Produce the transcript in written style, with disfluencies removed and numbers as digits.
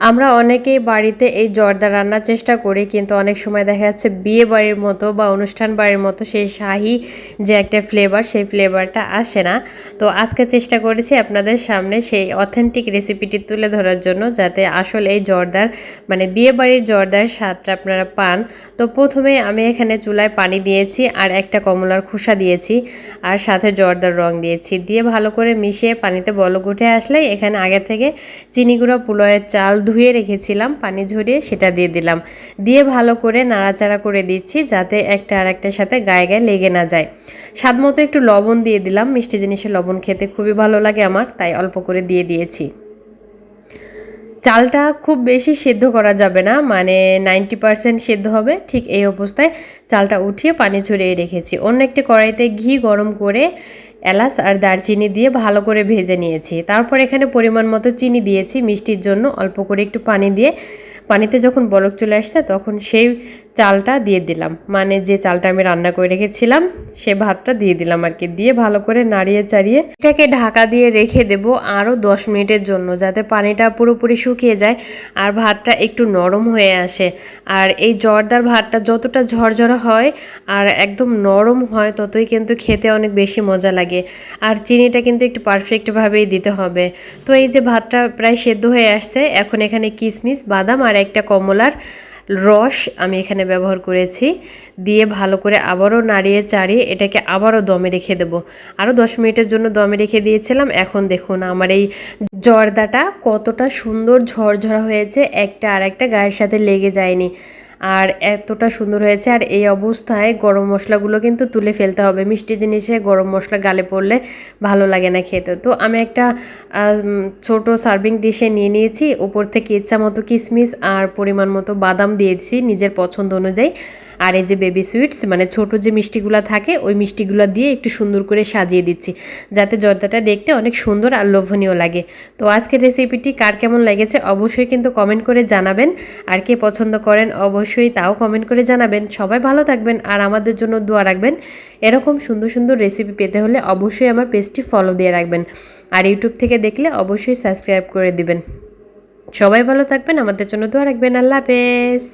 আমরা অনেকেই বাড়িতে এই জর্দা রান্নার চেষ্টা করি, কিন্তু অনেক সময় দেখা যাচ্ছে বিয়ে বাড়ির মতো বা অনুষ্ঠান বাড়ির মতো সেই শাহী যে একটা ফ্লেভার, সেই ফ্লেভারটা আসে না। তো আজকে চেষ্টা করেছি আপনাদের সামনে সেই অথেন্টিক রেসিপিটি তুলে ধরার জন্য, যাতে আসলে এই জর্দার মানে বিয়ে বাড়ির জর্দার স্বাদটা আপনারা পান। তো প্রথমে আমি এখানে চুলায় পানি দিয়েছি আর একটা কমলার খোসা দিয়েছি আর সাথে জর্দার রং দিয়েছি, দিয়ে ভালো করে মিশিয়ে পানিতে বলক উঠে আসলেই এখানে আগে থেকে চিনি গুঁড়া পোলাওয়ের চাল ধুয়ে রেখেছিলাম পানি ঝরিয়ে সেটা দিয়ে দিলাম, দিয়ে ভালো করে নাড়াচাড়া করে দিচ্ছি যাতে একটা আর একটার সাথে গায়ে গায়ে লেগে না যায়। স্বাদ মতো একটু লবণ দিয়ে দিলাম, মিষ্টি জিনিসে লবণ খেতে খুবই ভালো লাগে আমার, তাই অল্প করে দিয়ে দিয়েছি। চালটা খুব বেশি সেদ্ধ করা যাবে না, মানে 90% সেদ্ধ হবে, ঠিক এই অবস্থায় চালটা উঠিয়ে পানি ছড়িয়ে রেখেছি। অন্য একটি কড়াইতে ঘি গরম করে এলাচ আর দারচিনি দিয়ে ভালো করে ভেজে নিয়েছি। তারপর এখানে পরিমাণ মতো চিনি দিয়েছি মিষ্টির জন্য, অল্প করে একটু পানি দিয়ে পানিতে যখন বলক চলে আসছে তখন সেই চালটা দিয়ে দিলাম, মানে যে চালটা আমি রান্না করে রেখেছিলাম সে ভাতটা দিয়ে দিলাম আর কি, দিয়ে ভালো করে নাড়িয়ে চাড়িয়ে এটাকে ঢাকা দিয়ে রেখে দেব আরও 10 মিনিটের জন্য, যাতে পানিটা পুরোপুরি শুকিয়ে যায় আর ভাতটা একটু নরম হয়ে আসে। আর এই জর্দার ভাতটা যতটা ঝরঝরা হয় আর একদম নরম হয় ততই কিন্তু খেতে অনেক বেশি মজা লাগে। আর চিনিটা কিন্তু একটু পারফেক্টভাবেই দিতে হবে। তো এই যে ভাতটা প্রায় সেদ্ধ হয়ে আসছে, এখন এখানে কিশমিশ, বাদাম আর একটা কমলার রস আমি এখানে ব্যবহার করেছি, দিয়ে ভালো করে আবারও নাড়িয়ে চাড়িয়ে এটাকে আবারও দমে রেখে দেবো। আরও 10 মিনিটের জন্য দমে রেখে দিয়েছিলাম। এখন দেখুন আমার এই জর্দাটা কতটা সুন্দর ঝরঝরা হয়েছে, একটা আর একটা গায়ের সাথে লেগে যায়নি আর এতটা সুন্দর হয়েছে। আর এই অবস্থায় গরম মশলাগুলো কিন্তু তুলে ফেলতে হবে, মিষ্টি জিনিসে গরম মশলা গালে পড়লে ভালো লাগে না খেতে। তো আমি একটা ছোট সার্ভিং ডিশে নিয়ে নিয়েছি, উপর থেকে ইচ্ছা মতো কিশমিশ আর পরিমাণ মতো বাদাম দিয়েছি নিজের পছন্দ অনুযায়ী। আর এই যে বেবি সুইটস মানে ছোট যে মিষ্টিগুলো থাকে ওই মিষ্টিগুলো দিয়ে একটু সুন্দর করে সাজিয়ে দিচ্ছি, যাতে জর্দাটা দেখতে অনেক সুন্দর আর লোভনীয় লাগে। তো আজকের রেসিপিটি কার কেমন লেগেছে অবশ্যই কিন্তু কমেন্ট করে জানাবেন, আর কে পছন্দ করেন অবশ্যই তাও কমেন্ট করে জানাবেন। সবাই ভালো থাকবেন আর আমাদের জন্য দোয়া রাখবেন। এরকম সুন্দর সুন্দর রেসিপি পেতে হলে অবশ্যই আমার পেজটি ফলো দিয়ে রাখবেন, আর ইউটিউব থেকে দেখলে অবশ্যই সাবস্ক্রাইব করে দিবেন। সবাই ভালো থাকবেন, আমাদের জন্য দোয়া রাখবেন। আল্লাহ হাফেজ।